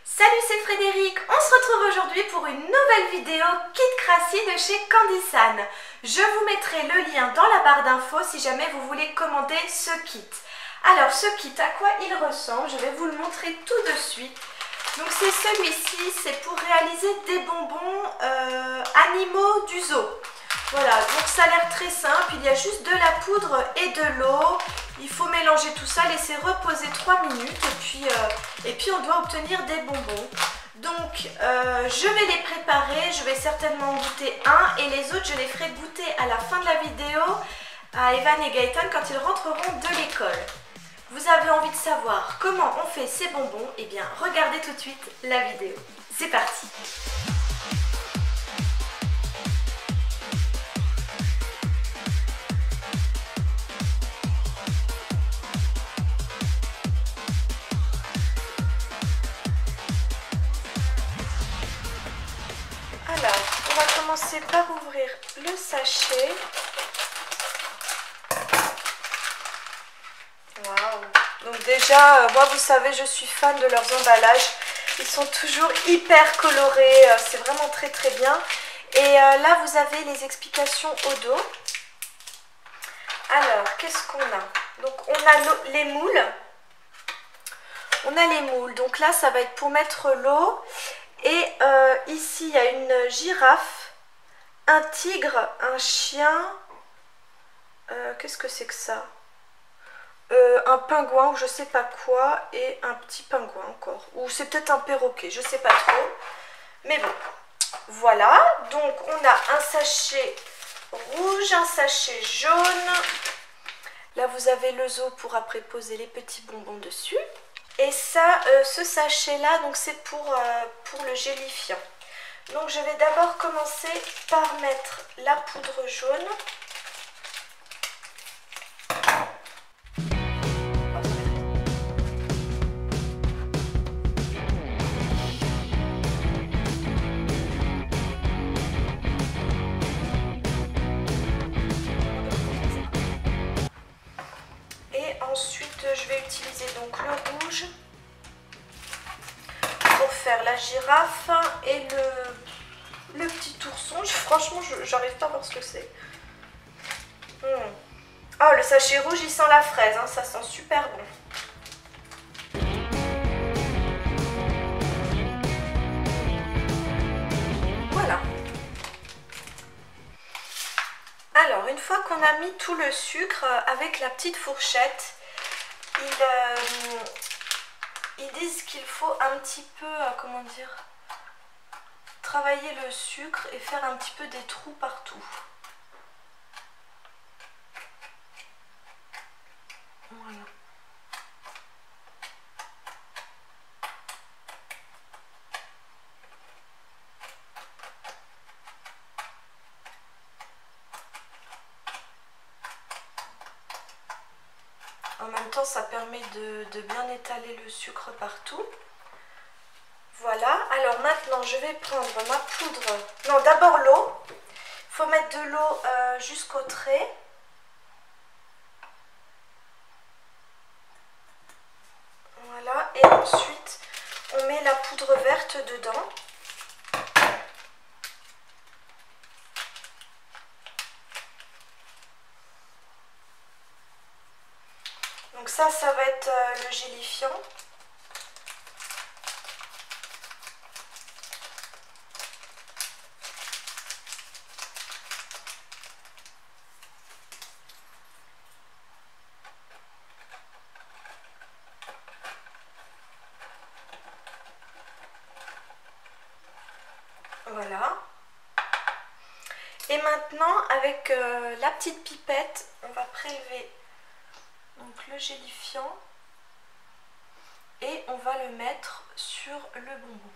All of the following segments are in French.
Salut, c'est Frédéric. On se retrouve aujourd'hui pour une nouvelle vidéo Kit Crassi de chez Candysan. Je vous mettrai le lien dans la barre d'infos si jamais vous voulez commander ce kit. Alors ce kit, à quoi il ressemble? Je vais vous le montrer tout de suite. Donc c'est celui-ci, c'est pour réaliser des bonbons animaux du zoo. Voilà, donc ça a l'air très simple, il y a juste de la poudre et de l'eau. Il faut mélanger tout ça, laisser reposer 3 minutes et puis on doit obtenir des bonbons. Donc je vais les préparer, je vais certainement en goûter un et les autres je les ferai goûter à la fin de la vidéo à Evan et Gaëtan quand ils rentreront de l'école. Vous avez envie de savoir comment on fait ces bonbons? Eh bien regardez tout de suite la vidéo. C'est parti! Alors, on va commencer par ouvrir le sachet. Waouh! Donc déjà, moi vous savez, je suis fan de leurs emballages. Ils sont toujours hyper colorés, c'est vraiment très très bien. Et là, vous avez les explications au dos. Alors, qu'est-ce qu'on a? Donc, on a les moules. On a les moules. Donc là, ça va être pour mettre l'eau. Et ici, il y a une girafe, un tigre, un chien. Qu'est-ce que c'est que ça? Un pingouin ou je sais pas quoi. Et un petit pingouin encore. Ou c'est peut-être un perroquet, je sais pas trop. Mais bon, voilà. Donc, on a un sachet rouge, un sachet jaune. Là, vous avez le zoo pour après poser les petits bonbons dessus. Et ça, ce sachet-là, donc c'est pour le gélifiant. Donc je vais d'abord commencer par mettre la poudre jaune. Et ensuite, je vais utiliser donc le rouge pour faire la girafe et le petit ourson. Franchement, j'arrive pas à voir ce que c'est. Oh, le sachet rouge, il sent la fraise, hein, ça sent super bon. Voilà. Alors, une fois qu'on a mis tout le sucre avec la petite fourchette, ils disent qu'il faut un petit peu, comment dire, travailler le sucre et faire un petit peu des trous partout. Voilà. En même temps, ça permet de bien étaler le sucre partout. Voilà, alors maintenant je vais prendre ma poudre. Non, d'abord l'eau. Il faut mettre de l'eau jusqu'au trait. Voilà, et ensuite on met la poudre verte dedans. Donc ça va être le gélifiant. Voilà. Et maintenant, avec la petite pipette, on va prélever donc le gélifiant et on va le mettre sur le bonbon.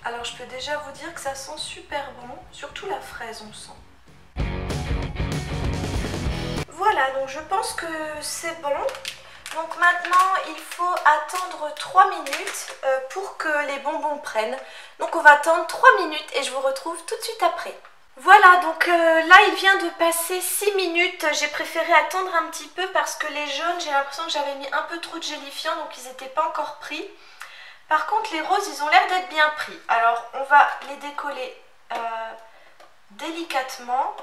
Alors je peux déjà vous dire que ça sent super bon, surtout la fraise on sent. Voilà, donc je pense que c'est bon. Donc maintenant, il faut attendre 3 minutes pour que les bonbons prennent. Donc on va attendre 3 minutes et je vous retrouve tout de suite après. Voilà, donc là il vient de passer 6 minutes, j'ai préféré attendre un petit peu parce que les jaunes, j'ai l'impression que j'avais mis un peu trop de gélifiant, donc ils n'étaient pas encore pris. Par contre les roses, ils ont l'air d'être bien pris. Alors on va les décoller délicatement.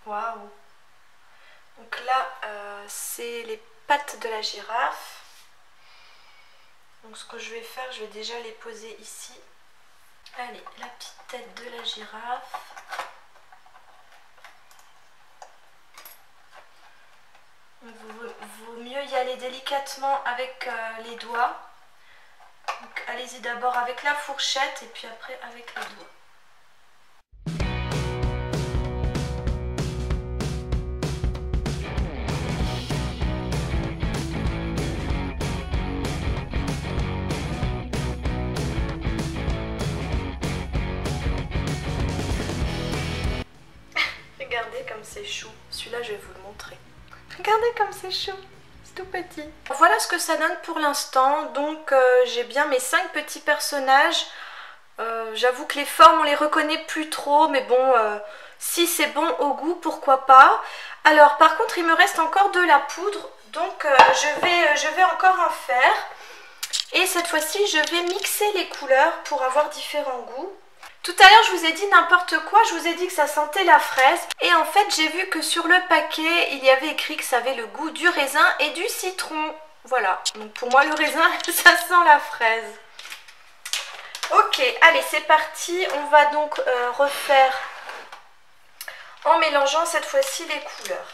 Waouh! Donc là, c'est les pattes de la girafe. Donc ce que je vais faire, je vais déjà les poser ici. Allez, la petite tête de la girafe. Il vaut mieux y aller délicatement avec les doigts. Donc allez-y d'abord avec la fourchette et puis après avec les doigts. Regardez comme c'est chou. Celui-là, je vais vous le montrer. Regardez comme c'est chou. C'est tout petit. Voilà ce que ça donne pour l'instant. Donc, j'ai bien mes 5 petits personnages. J'avoue que les formes, on les reconnaît plus trop. Mais bon, si c'est bon au goût, pourquoi pas. Alors, par contre, il me reste encore de la poudre. Donc, je vais encore en faire. Et cette fois-ci, je vais mixer les couleurs pour avoir différents goûts. Tout à l'heure, je vous ai dit n'importe quoi, je vous ai dit que ça sentait la fraise. Et en fait, j'ai vu que sur le paquet, il y avait écrit que ça avait le goût du raisin et du citron. Voilà, donc pour moi, le raisin, ça sent la fraise. Ok, allez, c'est parti. On va donc refaire en mélangeant cette fois-ci les couleurs.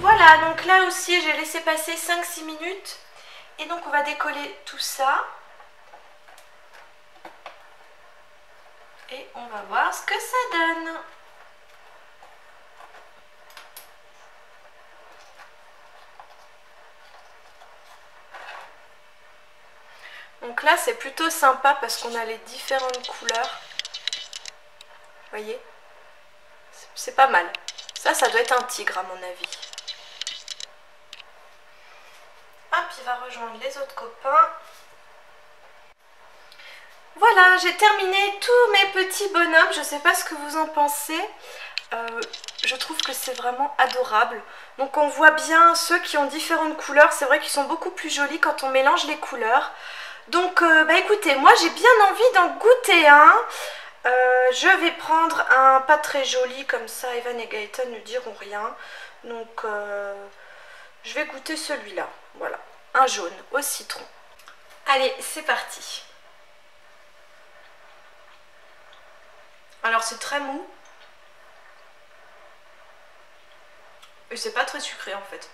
Voilà, donc là aussi j'ai laissé passer 5-6 minutes et donc on va décoller tout ça et on va voir ce que ça donne. Donc là c'est plutôt sympa parce qu'on a les différentes couleurs. Vous voyez? C'est pas mal. Ça doit être un tigre à mon avis. Hop, il va rejoindre les autres copains. Voilà, j'ai terminé tous mes petits bonhommes. Je ne sais pas ce que vous en pensez. Je trouve que c'est vraiment adorable. Donc on voit bien ceux qui ont différentes couleurs. C'est vrai qu'ils sont beaucoup plus jolis quand on mélange les couleurs. Donc bah écoutez, moi j'ai bien envie d'en goûter un. Je vais prendre un pas très joli comme ça. Evan et Gaëtan ne diront rien. Donc je vais goûter celui-là. Voilà, un jaune au citron. Allez, c'est parti. Alors c'est très mou. Et c'est pas très sucré en fait.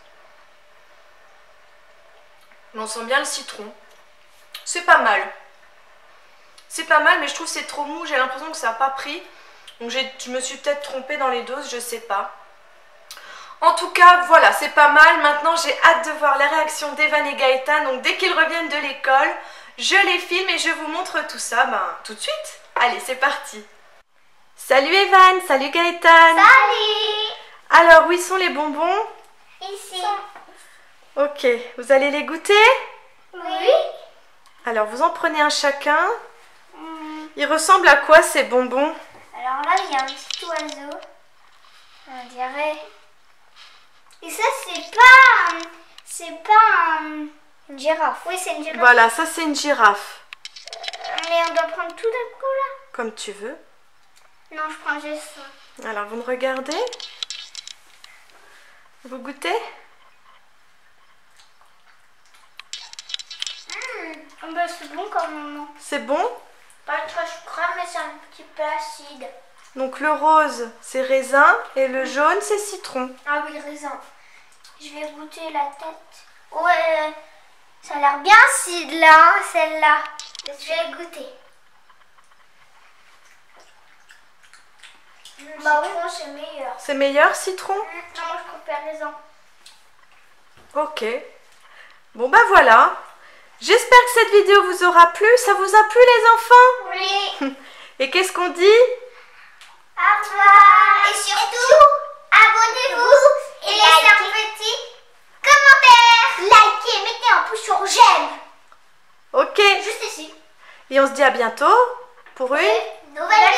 Mais on sent bien le citron. C'est pas mal. C'est pas mal, mais je trouve que c'est trop mou. J'ai l'impression que ça n'a pas pris. Donc je me suis peut-être trompée dans les doses, je sais pas. En tout cas, voilà, c'est pas mal. Maintenant, j'ai hâte de voir la réaction d'Evan et Gaëtan. Donc dès qu'ils reviennent de l'école, je les filme et je vous montre tout ça tout de suite. Allez, c'est parti. Salut Evan, salut Gaëtan. Salut. Alors, où sont les bonbons? Ici. Ok, vous allez les goûter? Oui. Alors, vous en prenez un chacun. Ils ressemblent à quoi ces bonbons? Alors là, il y a un petit oiseau. On dirait. Et ça, c'est pas une girafe. Oui, c'est une girafe. Voilà, ça c'est une girafe. Mais on doit prendre tout d'un coup là. Comme tu veux. Non, je prends juste ça. Alors, vous me regardez? Vous goûtez? Bah, c'est bon quand même. C'est bon? Pas trop sucré, mais c'est un petit peu acide. Donc le rose, c'est raisin et le jaune, c'est citron. Ah oui, raisin. Je vais goûter la tête. Ouais, ça a l'air bien acide là, celle-là. Je vais goûter. Bah oui, c'est meilleur. C'est meilleur, citron? Non, moi je préfère raisin. Ok. Bon bah voilà. J'espère que cette vidéo vous aura plu. Ça vous a plu les enfants? Oui. Et qu'est-ce qu'on dit? Au revoir. Et surtout, abonnez-vous et laissez un petit commentaire. Likez, mettez un pouce sur j'aime. Ok. Juste ici. Et on se dit à bientôt pour une Nouvelle